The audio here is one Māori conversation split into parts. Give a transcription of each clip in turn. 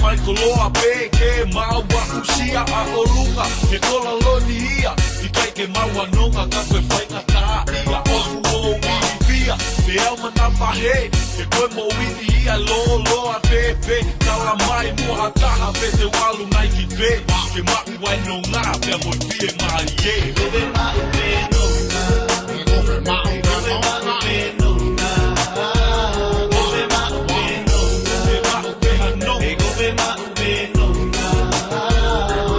mai koloa pe ke maua usia a olunga ke kola loni ia i kai ke maua nonga ka koe whainga tā ia o uo via te au mana mahe ke koe mo wini ia lo loa pepe tala mai mua taha pe te walu nai ki pe ke maku wai no ngā pia mo pie mai e Gobe mau pe nonga Gobe mau pe nonga Gobe mau pe nonga Gobe mau pe hanonga Gobe mau pe nonga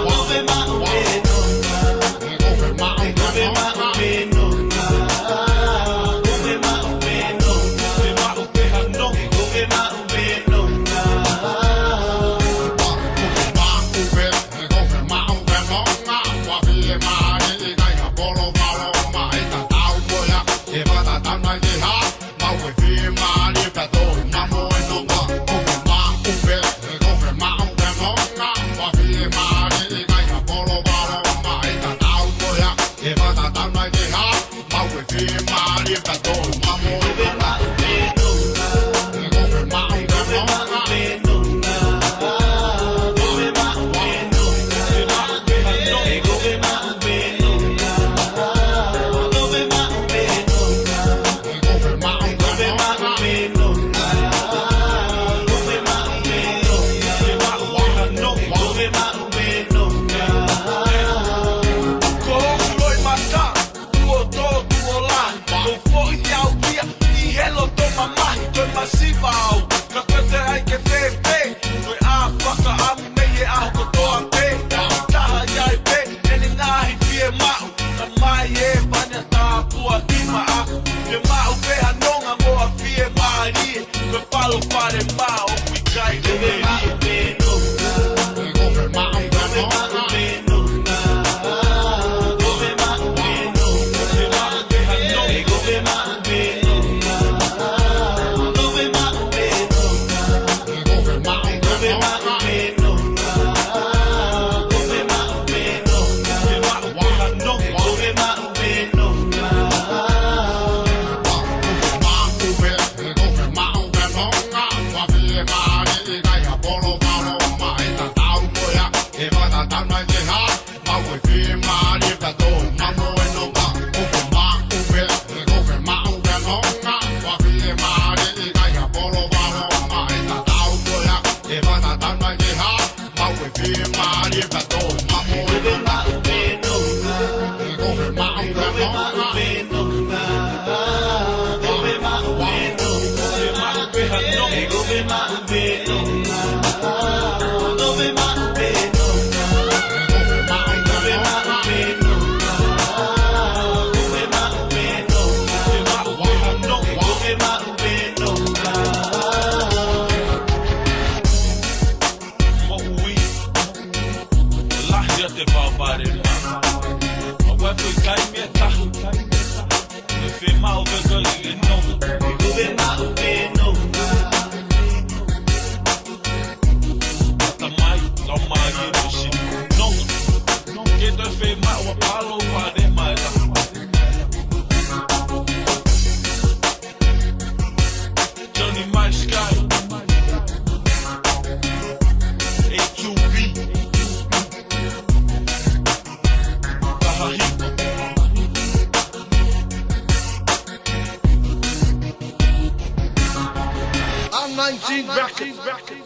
Gobe mau pe nonga Gobe mau pe nonga Gobe mau pe nonga Gobe mau pe hanonga Gobe mau pe nonga I'm 19 records.